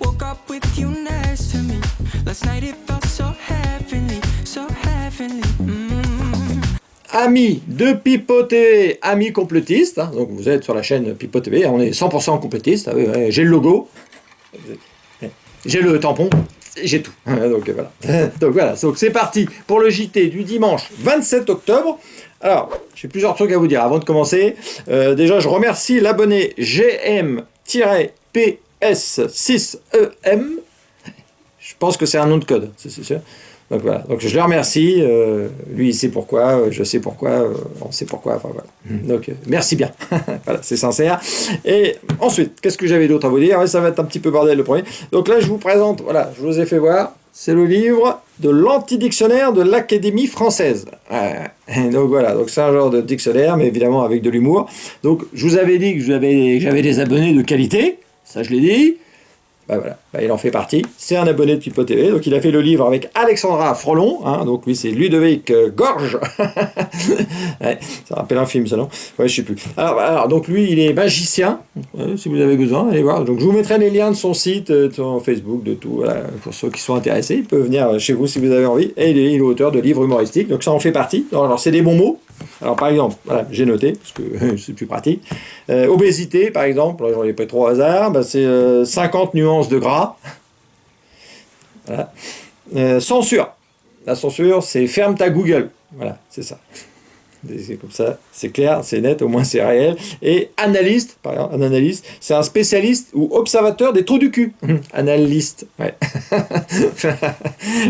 Woke up with you next to me. Last night it felt so heavenly, so heavenly. Amis de Pipo TV, amis complétistes, hein, donc vous êtes sur la chaîne Pipo TV, on est 100% complétistes, j'ai le logo, j'ai le tampon, j'ai tout, donc voilà. Donc c'est parti pour le JT du dimanche 27 octobre. Alors, j'ai plusieurs trucs à vous dire avant de commencer. Déjà, je remercie l'abonné GM-PS6EM, je pense que c'est un nom de code, c'est sûr. Donc voilà, donc je le remercie, lui il sait pourquoi, je sais pourquoi, on sait pourquoi, enfin voilà. Donc merci bien, voilà, c'est sincère. Et ensuite, qu'est-ce que j'avais d'autre à vous dire? Ouais, ça va être un petit peu bordel le premier. Donc là je vous présente, voilà, je vous ai fait voir, c'est le livre de l'antidictionnaire de l'Académie française. Donc voilà, donc c'est un genre de dictionnaire, mais évidemment avec de l'humour. Donc je vous avais dit que j'avais des abonnés de qualité, ça je l'ai dit. Bah voilà, bah il en fait partie. C'est un abonné de Pipo TV, donc il a fait le livre avec Alexandra Frelon, hein, donc lui c'est Ludovic Gorge. Ouais, ça rappelle un film ça, non? Ouais, je sais plus. Alors, donc lui il est magicien, si vous avez besoin, allez voir. Donc je vous mettrai les liens de son site, son Facebook, de tout, voilà, pour ceux qui sont intéressés, ils peuvent venir chez vous si vous avez envie. Et il est auteur de livres humoristiques, donc ça en fait partie. Alors c'est des bons mots. Alors par exemple, voilà, j'ai noté, parce que c'est plus pratique. Obésité, par exemple, j'en ai pas trop au hasard, bah, c'est 50 nuances de gras. Voilà. Censure. La censure, c'est ferme ta Google. Voilà, c'est ça. C'est comme ça, c'est clair, c'est net, au moins c'est réel. Et analyste, par exemple, un analyste, c'est un spécialiste ou observateur des trous du cul. Analyste, ouais.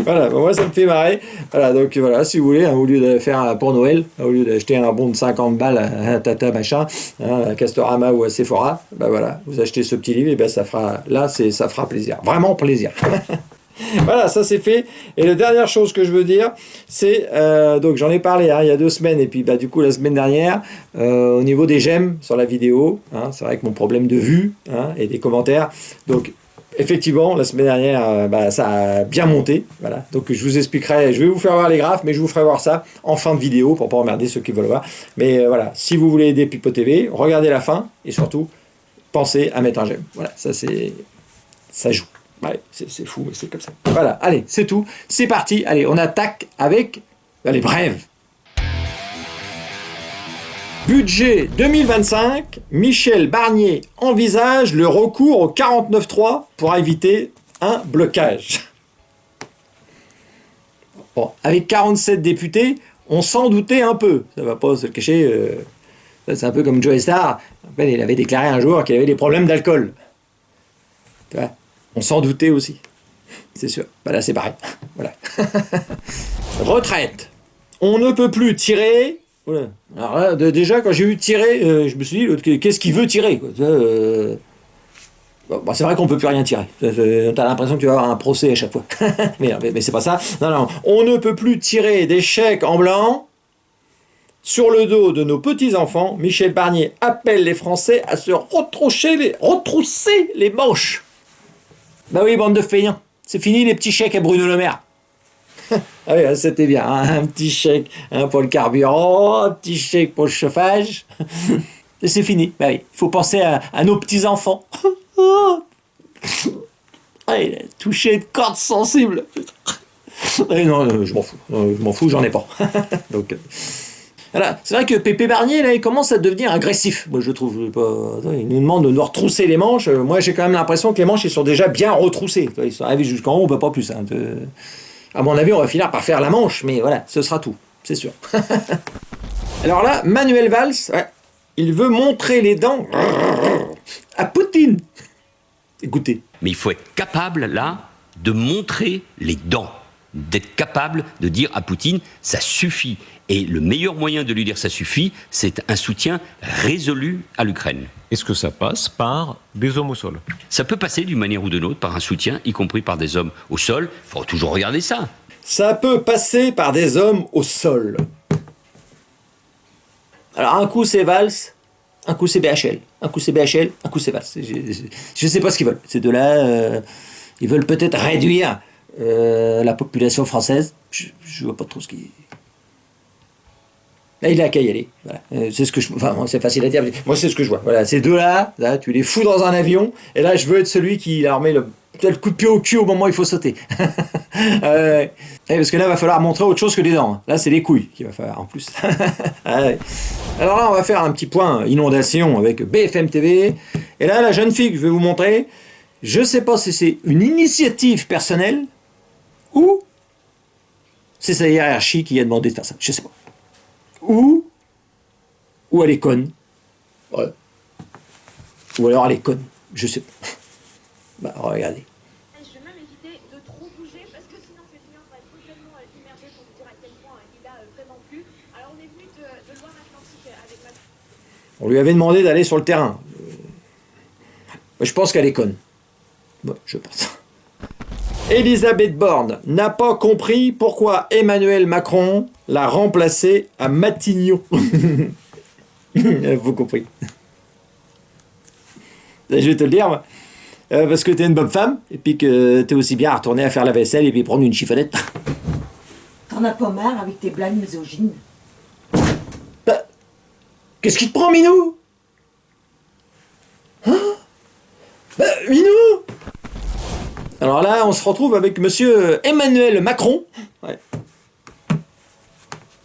Voilà, bon, moi ça me fait marrer. Voilà, donc voilà, si vous voulez, hein, au lieu de faire pour Noël, au lieu d'acheter un bon de 50 balles à Tata machin, hein, à Castorama ou à Sephora, bah voilà, vous achetez ce petit livre et ben ça fera, là, ça fera plaisir, vraiment plaisir. Voilà, ça c'est fait. Et la dernière chose que je veux dire, c'est, donc j'en ai parlé hein, il y a 2 semaines, et puis bah, du coup la semaine dernière, au niveau des j'aime sur la vidéo, hein, c'est vrai que mon problème de vue hein, et des commentaires, donc effectivement la semaine dernière, bah, ça a bien monté, voilà. Donc je vous expliquerai, je vais vous faire voir les graphes, mais je vous ferai voir ça en fin de vidéo pour pas emmerder ceux qui veulent voir. Mais voilà, si vous voulez aider Pipo TV, regardez la fin, et surtout, pensez à mettre un j'aime. Voilà, ça joue. Ouais, c'est fou, mais c'est comme ça. Voilà, allez, c'est tout. C'est parti. Allez, on attaque avec les brèves. Budget 2025, Michel Barnier envisage le recours au 49.3 pour éviter un blocage. Bon, avec 47 députés, on s'en doutait un peu. Ça va pas se le cacher. C'est un peu comme Joe Star. Il avait déclaré un jour qu'il avait des problèmes d'alcool. Tu vois, on s'en doutait aussi, c'est sûr. Bah là, c'est pareil. Voilà. Retraite. On ne peut plus tirer. Voilà. Alors là, déjà, quand j'ai eu tirer, je me suis dit, qu'est-ce qu'il veut tirer quoi. Bon, c'est vrai qu'on ne peut plus rien tirer. T'as l'impression que tu vas avoir un procès à chaque fois. mais c'est pas ça. Non, on ne peut plus tirer des chèques en blanc sur le dos de nos petits-enfants. Michel Barnier appelle les Français à se retrousser les manches. Bah oui, bande de feignants. C'est fini les petits chèques à Bruno Le Maire. Ah oui, c'était bien. Hein, un petit chèque pour le carburant, un petit chèque pour le chauffage. Et c'est fini. Bah oui, il faut penser à nos petits-enfants. Ah, il a touché de cordes sensibles. Et non, je m'en fous, j'en ai pas. Donc... Voilà. C'est vrai que Pépé Barnier, là, il commence à devenir agressif. Moi, je trouve. Il nous demande de nous retrousser les manches. Moi, j'ai quand même l'impression que les manches, ils sont déjà bien retroussées. Ils sont arrivés jusqu'en haut, on ne peut pas plus. Hein. À mon avis, on va finir par faire la manche, mais voilà, ce sera tout, c'est sûr. Alors là, Manuel Valls, ouais, il veut montrer les dents à Poutine. Écoutez. Mais il faut être capable, là, de montrer les dents. D'être capable de dire à Poutine, ça suffit. Et le meilleur moyen de lui dire ça suffit, c'est un soutien résolu à l'Ukraine. Est-ce que ça passe par des hommes au sol? Ça peut passer d'une manière ou d'une autre par un soutien, y compris par des hommes au sol. Il faut toujours regarder ça. Ça peut passer par des hommes au sol. Alors un coup c'est Valls, un coup c'est BHL. Un coup c'est BHL, un coup c'est Valls. Je ne sais pas ce qu'ils veulent. Ces deux-là, ils veulent peut-être réduire la population française. Je vois pas trop ce qu'ils... Là, il a qu'à y aller. Voilà. C'est ce que enfin, c'est facile à dire. Mais moi, c'est ce que je vois. Voilà, ces deux-là, là, tu les fous dans un avion, et là, je veux être celui qui leur met le coup de pied au cul au moment où il faut sauter. Parce que là, il va falloir montrer autre chose que les dents. Hein. Là, c'est les couilles qu'il va falloir en plus. Alors là, on va faire un petit point inondation avec BFM TV. Et là, la jeune fille que je vais vous montrer, je ne sais pas si c'est une initiative personnelle ou c'est sa hiérarchie qui a demandé de faire ça. Je ne sais pas. Ou elle est conne. Ouais. Ou alors elle est conne. Je sais pas. Bah, regardez. Je vais même éviter de trop bouger parce que sinon je vais finir par être complètement immergée pour vous dire à quel point il a vraiment plu. Alors on est venu de Loire-Atlantique avec ma... On lui avait demandé d'aller sur le terrain. Je pense qu'elle est conne. Ouais, je pense. Elisabeth Borne n'a pas compris pourquoi Emmanuel Macron l'a remplacé à Matignon. Vous compris. Je vais te le dire, moi. Parce que t'es une bonne femme, et puis que t'es aussi bien à retourner à faire la vaisselle et puis prendre une chiffonnette. T'en as pas marre avec tes blagues misogynes? Bah, qu'est-ce qui te prend, Minou? Hein? Bah, Minou! Alors là, on se retrouve avec monsieur Emmanuel Macron. Ouais.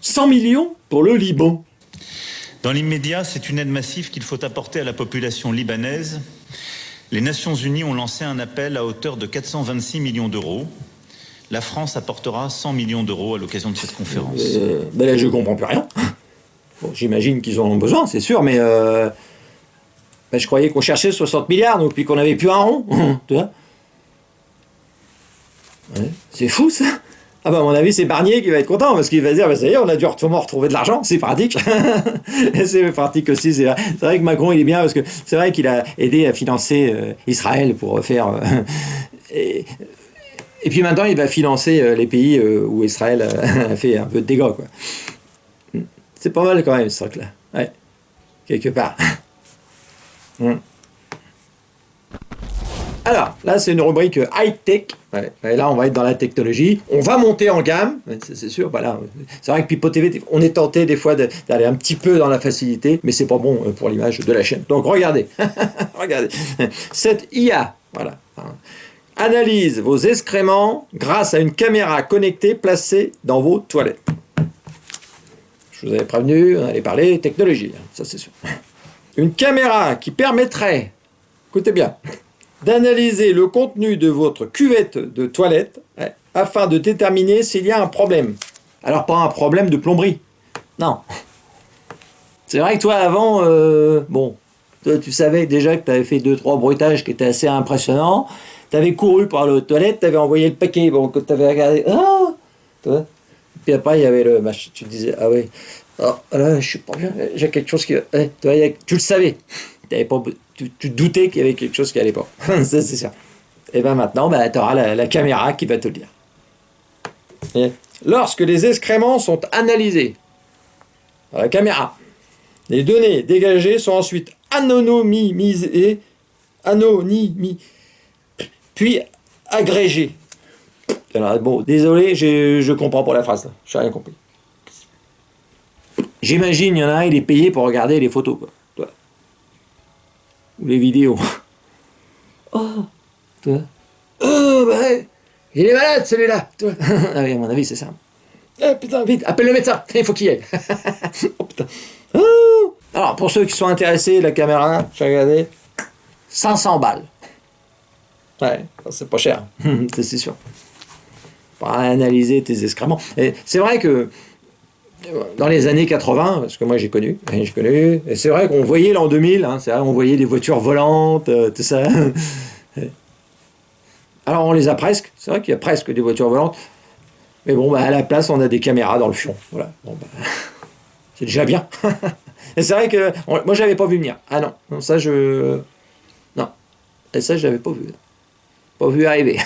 100 millions pour le Liban. Dans l'immédiat, c'est une aide massive qu'il faut apporter à la population libanaise. Les Nations Unies ont lancé un appel à hauteur de 426 millions d'euros. La France apportera 100 millions d'euros à l'occasion de cette conférence. Ben là, je comprends plus rien. Bon, j'imagine qu'ils en ont besoin, c'est sûr, mais ben, je croyais qu'on cherchait 60 milliards, donc puis qu'on n'avait plus un rond. Tu vois? Ouais, c'est fou, ça. Ah bah à mon avis c'est Barnier qui va être content parce qu'il va se dire bah, ça y est on a dû retrouver de l'argent, c'est pratique. C'est pratique aussi, c'est vrai que Macron il est bien parce que c'est vrai qu'il a aidé à financer Israël pour faire et puis maintenant il va financer les pays où Israël a fait un peu de dégâts quoi. C'est pas mal quand même ce truc là, ouais, quelque part. Alors, là, c'est une rubrique high-tech. Ouais. Et là, on va être dans la technologie. On va monter en gamme, c'est sûr. Voilà. C'est vrai que Pipo TV, on est tenté des fois d'aller un petit peu dans la facilité, mais c'est pas bon pour l'image de la chaîne. Donc, regardez. Regardez. Cette IA, voilà, analyse vos excréments grâce à une caméra connectée placée dans vos toilettes. Je vous avais prévenu, on allait parler technologie, ça c'est sûr. Une caméra qui permettrait, écoutez bien, d'analyser le contenu de votre cuvette de toilette afin de déterminer s'il y a un problème. Alors pas un problème de plomberie, non. C'est vrai que toi avant, bon, toi, tu savais déjà que tu avais fait 2-3 bruitages qui étaient assez impressionnants, tu avais couru par la toilette, tu avais envoyé le paquet, bon, que tu avais regardé, toi. Puis après il y avait le match, tu te disais, ah oui, oh, là je suis pas bien, j'ai quelque chose qui... toi, tu le savais, pas, tu te doutais qu'il y avait quelque chose qui allait pas. Ça, c'est sûr. Et bien maintenant, tu auras la caméra qui va te le dire. Et lorsque les excréments sont analysés par la caméra, les données dégagées sont ensuite anonymisées, puis agrégées. Alors, bon, désolé, je comprends pas la phrase. Je n'ai rien compris. J'imagine, il y en a un, il est payé pour regarder les photos, quoi. Ou les vidéos. Oh, toi. Oh, bah, il est malade celui-là. Toi. Ah oui, à mon avis, c'est ça. Ah, putain, vite, appelle le médecin, il faut qu'il y aille. Oh, putain. Oh. Alors, pour ceux qui sont intéressés, la caméra, j'ai regardé, 500 balles. Ouais, c'est pas cher, c'est sûr. Pour analyser tes excréments. Et c'est vrai que dans les années 80, parce que moi j'ai connu, et c'est vrai qu'on voyait l'an 2000, c'est vrai, on voyait des voitures volantes, tout ça. Alors on les a presque, c'est vrai qu'il y a presque des voitures volantes, mais bon, à la place on a des caméras dans le fion, voilà. Bon, c'est déjà bien. Et c'est vrai que moi j'avais pas vu venir. Ah non, ça non, et ça je l'avais pas vu arriver.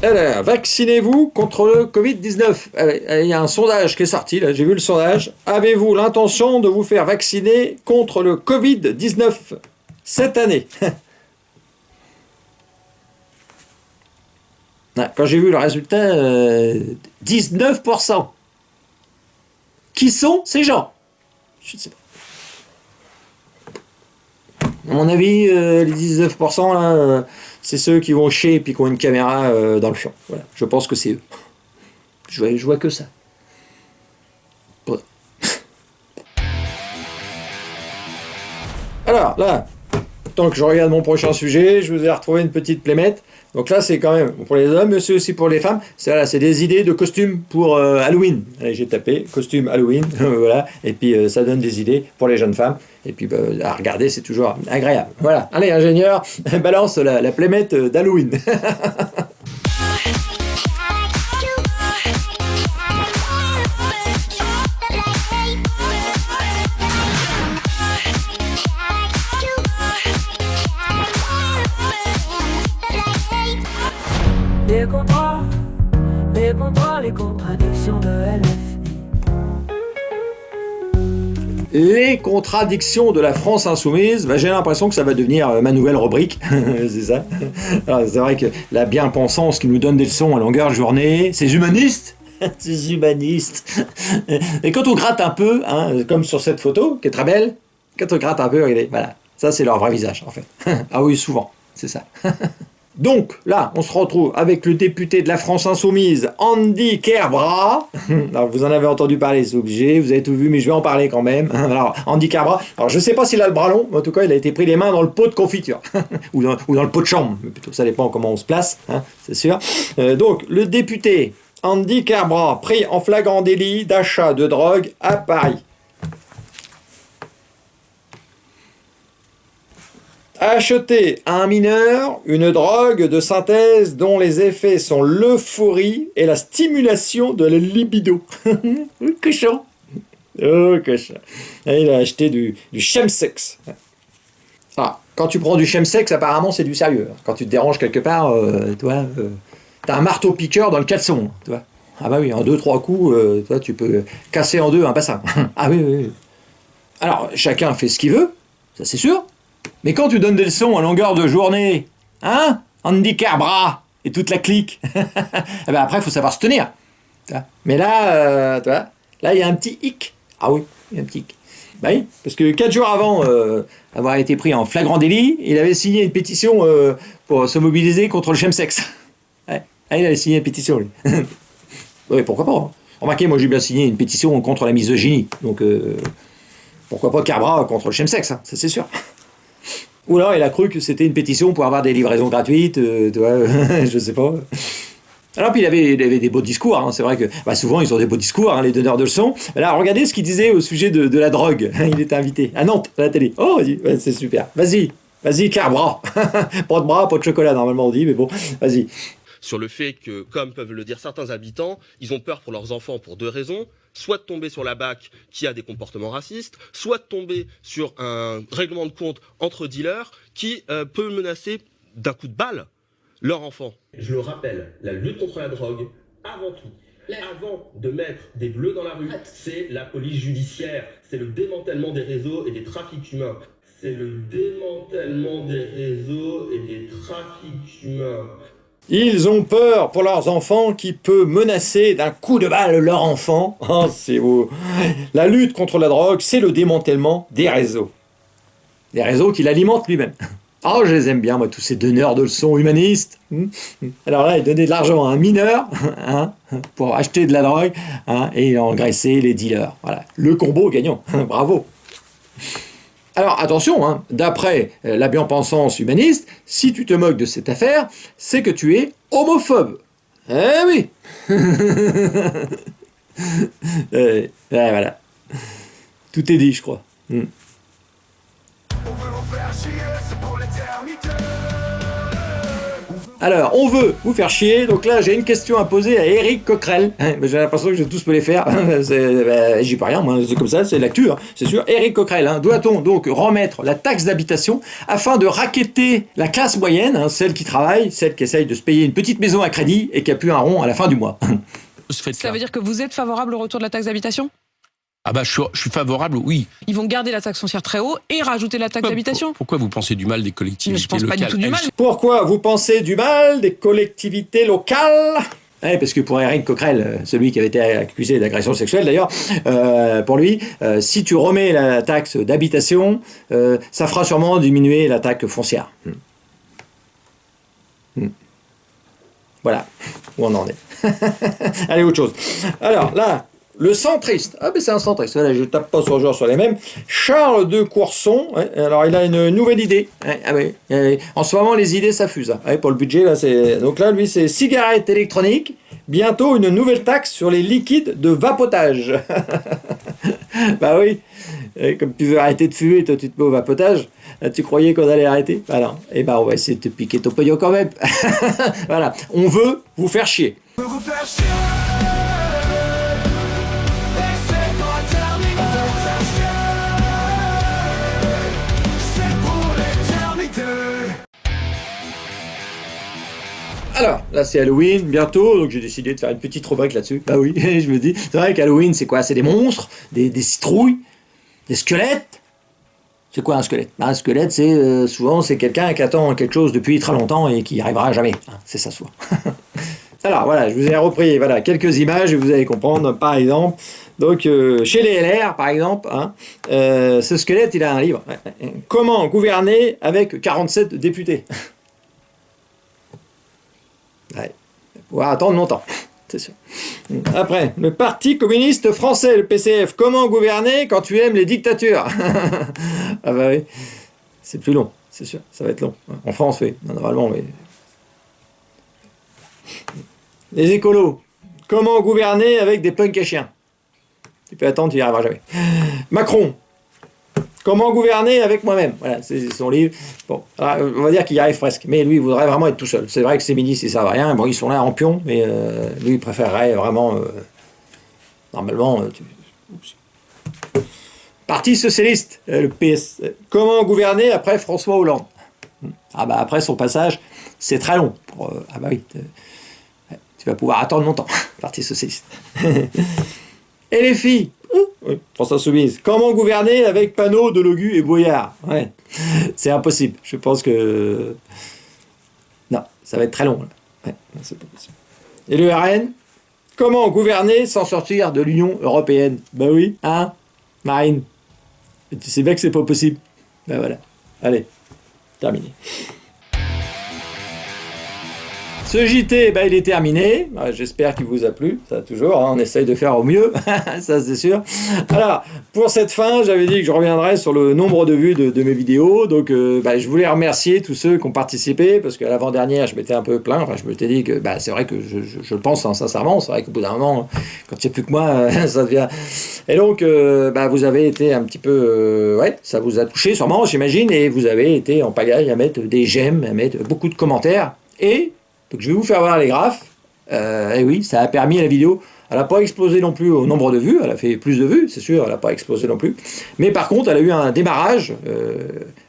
Alors, vaccinez-vous contre le Covid-19. Il y a un sondage qui est sorti, là, j'ai vu le sondage. Avez-vous l'intention de vous faire vacciner contre le Covid-19 cette année? Quand j'ai vu le résultat, 19%. Qui sont ces gens? Je ne sais pas. À mon avis, les 19%, là, c'est ceux qui vont chier et puis qui ont une caméra dans le fion. Voilà. Je pense que c'est eux. Je vois que ça. Voilà. Alors, là, tant que je regarde mon prochain sujet, je vous ai retrouvé une petite plémette. Donc là, c'est quand même pour les hommes, mais c'est aussi pour les femmes. C'est des idées de costumes pour Halloween. Allez, j'ai tapé costume Halloween, voilà. Et puis ça donne des idées pour les jeunes femmes. Et puis à regarder, c'est toujours agréable. Voilà. Allez, ingénieur, balance la plémette d'Halloween. Les contradictions de LFI. Les contradictions de la France insoumise, j'ai l'impression que ça va devenir ma nouvelle rubrique, c'est ça. Alors, c'est vrai que la bien-pensance qui nous donne des leçons à longueur de journée, c'est humaniste. C'est humaniste. Et quand on gratte un peu, hein, comme sur cette photo, qui est très belle, quand on gratte un peu, regardez, voilà, ça c'est leur vrai visage en fait. Ah oui, souvent, c'est ça. Donc, là, on se retrouve avec le député de la France Insoumise, Andy Kerbrat. Alors, vous en avez entendu parler, c'est obligé, vous avez tout vu, mais je vais en parler quand même. Alors, Andy Kerbrat, alors je sais pas s'il a le bras long, mais en tout cas, il a été pris les mains dans le pot de confiture. ou dans le pot de chambre, mais plutôt, ça dépend comment on se place, hein, c'est sûr. Donc, le député Andy Kerbrat, pris en flagrant délit d'achat de drogue à Paris. Acheter à un mineur une drogue de synthèse dont les effets sont l'euphorie et la stimulation de la libido. Cochon. Oh, cochon. Et il a acheté du chemsex. Ah, quand tu prends du chemsex, apparemment, c'est du sérieux. Quand tu te déranges quelque part, t'as un marteau-piqueur dans le caleçon. Tu vois. Ah bah oui, en 2-3 coups, toi, tu peux casser en deux un bassin. Ah oui, oui, oui. Alors, chacun fait ce qu'il veut, ça c'est sûr. Mais quand tu donnes des leçons à longueur de journée, hein, Andy Kerbrat et toute la clique, eh ben après, il faut savoir se tenir. Mais là, là, il y a un petit hic. Ah oui, il y a un petit hic. Bah oui, parce que 4 jours avant avoir été pris en flagrant délit, il avait signé une pétition pour se mobiliser contre le chemsex. Ouais. Ah, il avait signé une pétition, lui. Oui, pourquoi pas. Hein. Remarquez, moi j'ai bien signé une pétition contre la misogynie. Donc, pourquoi pas Kerbrat contre le chemsex, hein, ça c'est sûr. Ou alors il a cru que c'était une pétition pour avoir des livraisons gratuites, tu vois, je sais pas. Alors puis il avait des beaux discours, hein. C'est vrai que souvent ils ont des beaux discours, hein, les donneurs de leçons. Là, regardez ce qu'il disait au sujet de la drogue. Il était invité à Nantes, à la télé. Oh, vas-y, ouais, c'est super. Vas-y, Kerbrat. Pas de bras, pas de chocolat normalement on dit, mais bon, vas-y. Sur le fait que, comme peuvent le dire certains habitants, ils ont peur pour leurs enfants pour 2 raisons. Soit de tomber sur la BAC qui a des comportements racistes, soit de tomber sur un règlement de compte entre dealers qui peut menacer d'un coup de balle leur enfant. Je le rappelle, la lutte contre la drogue, avant tout, avant de mettre des bleus dans la rue, c'est la police judiciaire, c'est le démantèlement des réseaux et des trafics humains. C'est le démantèlement des réseaux et des trafics humains. Ils ont peur pour leurs enfants qui peut menacer d'un coup de balle leur enfant. Oh, c'est beau. La lutte contre la drogue, c'est le démantèlement des réseaux. Des réseaux qu'il alimente lui-même. Oh, je les aime bien, moi, tous ces donneurs de leçons humanistes. Alors là, il donnait de l'argent à un mineur hein, pour acheter de la drogue hein, et il engraissait les dealers. Voilà, le combo gagnant. Bravo. Alors attention, hein, d'après la bien-pensance humaniste, si tu te moques de cette affaire, c'est que tu es homophobe. Eh oui. Voilà. Tout est dit, je crois. Alors, on veut vous faire chier, donc là j'ai une question à poser à Éric Coquerel. J'ai l'impression que je tous peux les faire. J'y peux rien, moi, c'est comme ça, c'est l'actu, hein, c'est sûr. Éric Coquerel, hein, doit-on donc remettre la taxe d'habitation afin de racketter la classe moyenne, hein, celle qui travaille, celle qui essaye de se payer une petite maison à crédit et qui a plus un rond à la fin du mois? Ça veut dire que vous êtes favorable au retour de la taxe d'habitation ? Ah bah je suis favorable, oui. Ils vont garder la taxe foncière très haut et rajouter la taxe d'habitation. Pourquoi vous pensez du mal des collectivités locales? Je pense pas du tout du mal. Pourquoi vous pensez du mal des collectivités locales? Ouais, parce que pour Éric Coquerel, celui qui avait été accusé d'agression sexuelle d'ailleurs, pour lui, si tu remets la taxe d'habitation, ça fera sûrement diminuer la taxe foncière. Voilà où on en est. Allez, autre chose. Alors là, le centriste. Ah, mais c'est un centriste. Voilà, je tape pas sur sur les mêmes. Charles de Courson. Ouais, alors, il a une nouvelle idée. Ouais, ah oui. En ce moment, les idées, ça fuse. Hein. Ouais, pour le budget, là, c'est. Donc là, lui, c'est cigarettes électroniques. Bientôt, une nouvelle taxe sur les liquides de vapotage. Bah oui. Et comme tu veux arrêter de fumer, toi, tu te mets au vapotage. Là, tu croyais qu'on allait arrêter? Bah non. Eh ben, on va essayer de te piquer ton pognon quand même. Voilà. On veut vous faire chier. Alors, là c'est Halloween, bientôt, donc j'ai décidé de faire une petite rubrique là-dessus. Bah oui, je me dis, c'est vrai qu'Halloween c'est quoi? C'est des monstres, des citrouilles, des squelettes. C'est quoi un squelette? Un squelette, c'est souvent c'est quelqu'un qui attend quelque chose depuis très longtemps et qui n'y arrivera jamais. Hein, c'est ça souvent. Alors voilà, je vous ai repris voilà, quelques images et vous allez comprendre, par exemple. Donc chez les LR, par exemple, hein, ce squelette, il a un livre. Comment gouverner avec 47 députés? Ouais, pouvoir attendre longtemps, c'est sûr. Après, le Parti communiste français, le PCF, comment gouverner quand tu aimes les dictatures? Ah bah oui, c'est plus long, c'est sûr, ça va être long. En France, oui, normalement, oui. Les écolos, comment gouverner avec des punks à chiens? Tu peux attendre, tu n'y arriveras jamais. Macron, comment gouverner avec moi-même? Voilà, c'est son livre. Bon, alors, on va dire qu'il y arrive presque, mais lui, il voudrait vraiment être tout seul. C'est vrai que ces ministres, ils servent à rien. Bon, ils sont là en pion, mais lui, il préférerait vraiment... normalement... Parti socialiste, le PS. Comment gouverner après François Hollande? Ah bah après son passage, c'est très long. Ah bah oui, tu vas pouvoir attendre longtemps. Parti socialiste. Et les filles? Oui, France Insoumise. Comment gouverner avec Panot, Delogu et Boyard? Ouais, c'est impossible. Je pense que... Non, ça va être très long. Là. Ouais, c'est pas possible. Et le RN? Comment gouverner sans sortir de l'Union Européenne? Ben oui, hein, Marine? Et tu sais bien que c'est pas possible. Ben voilà. Allez, terminé. Ce JT, ben, il est terminé. J'espère qu'il vous a plu. Ça, toujours, hein, on essaye de faire au mieux. Ça, c'est sûr. Alors, pour cette fin, j'avais dit que je reviendrais sur le nombre de vues de mes vidéos. Donc, ben, je voulais remercier tous ceux qui ont participé, parce qu'à l'avant-dernière, je m'étais un peu plaint. Enfin, je m'étais dit que ben, c'est vrai que je le pense hein, sincèrement. C'est vrai qu'au bout d'un moment, quand il n'y a plus que moi, ça devient... Et donc, ben, vous avez été un petit peu... ouais, ça vous a touché sûrement, j'imagine. Et vous avez été en pagaille à mettre des j'aime, à mettre beaucoup de commentaires. Et... donc je vais vous faire voir les graphes, et oui, ça a permis à la vidéo, elle n'a pas explosé non plus au nombre de vues, elle a fait plus de vues, c'est sûr, elle n'a pas explosé non plus, mais par contre elle a eu un démarrage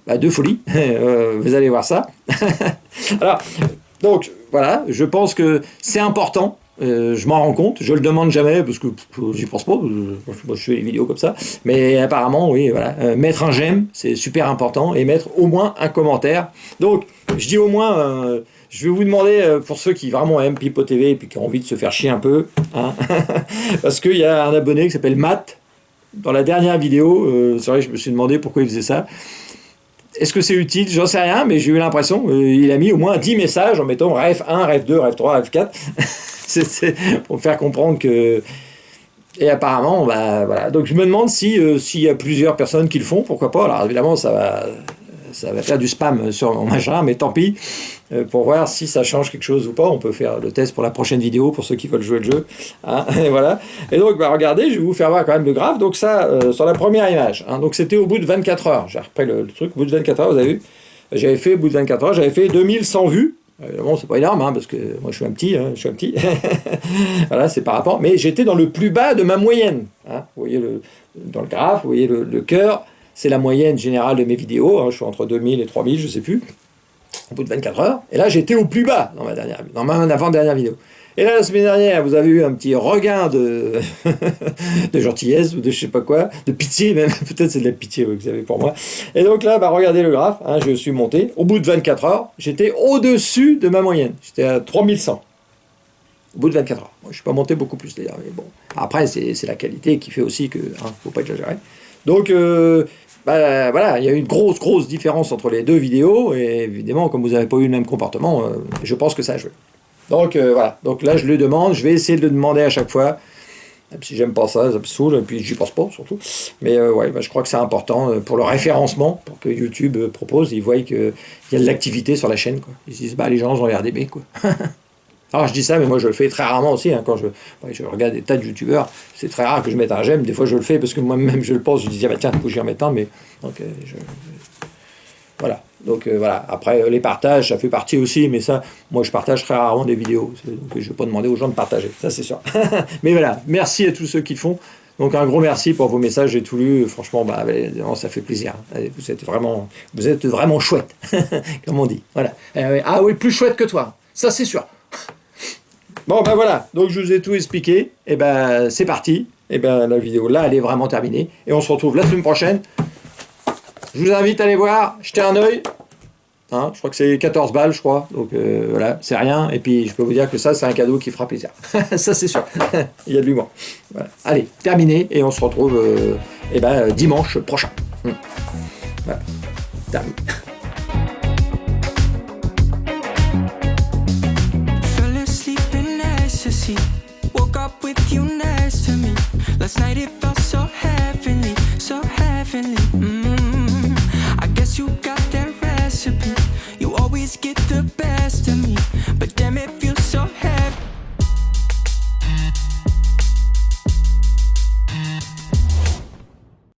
de folie, vous allez voir ça. Alors, donc voilà, je pense que c'est important, je m'en rends compte, je le demande jamais parce que j'y pense pas, moi je fais les vidéos comme ça, mais apparemment oui, voilà, mettre un j'aime, c'est super important, et mettre au moins un commentaire, donc je dis au moins... je vais vous demander, pour ceux qui vraiment aiment Pipo TV et puis qui ont envie de se faire chier un peu, hein, parce qu'il y a un abonné qui s'appelle Matt, dans la dernière vidéo, c'est vrai que je me suis demandé pourquoi il faisait ça. Est-ce que c'est utile? J'en sais rien, mais j'ai eu l'impression, il a mis au moins 10 messages en mettant ref 1, ref 2, ref 3, ref 4, c'est pour faire comprendre que... Et apparemment, bah, voilà. Donc je me demande s'il y a plusieurs personnes qui le font, pourquoi pas. Alors évidemment, ça va faire du spam sur mon machin, mais tant pis, pour voir si ça change quelque chose ou pas. On peut faire le test pour la prochaine vidéo, pour ceux qui veulent jouer le jeu. Hein, et voilà. Et donc, bah, regardez, je vais vous faire voir quand même le graphe. Donc ça, sur la première image. Hein, donc c'était au bout de 24 heures. J'ai repris le truc, au bout de 24 heures, vous avez vu. J'avais fait, au bout de 24 heures, j'avais fait 2100 vues. Bon, c'est pas énorme, hein, parce que moi je suis un petit, voilà, c'est par rapport, mais j'étais dans le plus bas de ma moyenne, hein. Vous voyez dans le graphe, vous voyez le cœur, c'est la moyenne générale de mes vidéos, hein. Je suis entre 2000 et 3000, je sais plus, au bout de 24 heures, et là j'étais au plus bas dans ma avant-dernière vidéo. Et là, la semaine dernière, vous avez eu un petit regain de gentillesse, ou de je sais pas quoi, de pitié même, peut-être c'est de la pitié que vous avez pour moi. Et donc là, bah, regardez le graphe, hein, je suis monté, au bout de 24 heures, j'étais au-dessus de ma moyenne, j'étais à 3100. Au bout de 24 heures. Moi, je ne suis pas monté beaucoup plus d'ailleurs. Mais bon. Après, c'est la qualité qui fait aussi que. Faut pas exagérer. Donc, voilà, il y a eu une grosse différence entre les deux vidéos. Et évidemment, comme vous n'avez pas eu le même comportement, je pense que ça a joué. Donc, voilà. Donc là, je le demande. Je vais essayer de le demander à chaque fois. Même si j'aime pas ça me saoule, et puis j'y pense pas surtout. Mais ouais, je crois que c'est important pour le référencement, pour que YouTube propose, ils voient qu'il y a de l'activité sur la chaîne, quoi. Ils se disent, les gens ont RDB, quoi. Alors je dis ça, mais moi je le fais très rarement aussi, hein, quand je regarde des tas de youtubeurs, c'est très rare que je mette un j'aime, des fois je le fais parce que moi-même je le pense, je dis, tiens, il faut que j'y remette un, mais... Donc, voilà. Donc voilà, après les partages, ça fait partie aussi, mais ça, moi je partage très rarement des vidéos, donc je ne vais pas demander aux gens de partager, ça c'est sûr. Mais voilà, merci à tous ceux qui le font, donc un gros merci pour vos messages, j'ai tout lu, franchement, ça fait plaisir, vous êtes vraiment chouette, comme on dit, voilà. Ah oui, plus chouette que toi, ça c'est sûr. Bon voilà, donc je vous ai tout expliqué, et c'est parti, et la vidéo là, elle est vraiment terminée, et on se retrouve la semaine prochaine. Je vous invite à aller voir, jeter un œil. Je crois que c'est 14 balles, je crois. Donc voilà, c'est rien. Et puis je peux vous dire que ça, c'est un cadeau qui fera plaisir. Ça, c'est sûr. Il y a de l'humour. Voilà. Allez, terminé. Et on se retrouve dimanche prochain. Voilà. Terminé. Fell asleep in ecstasy. Woke up with you next to me. Last night it felt so heavenly, so heavenly. I guess you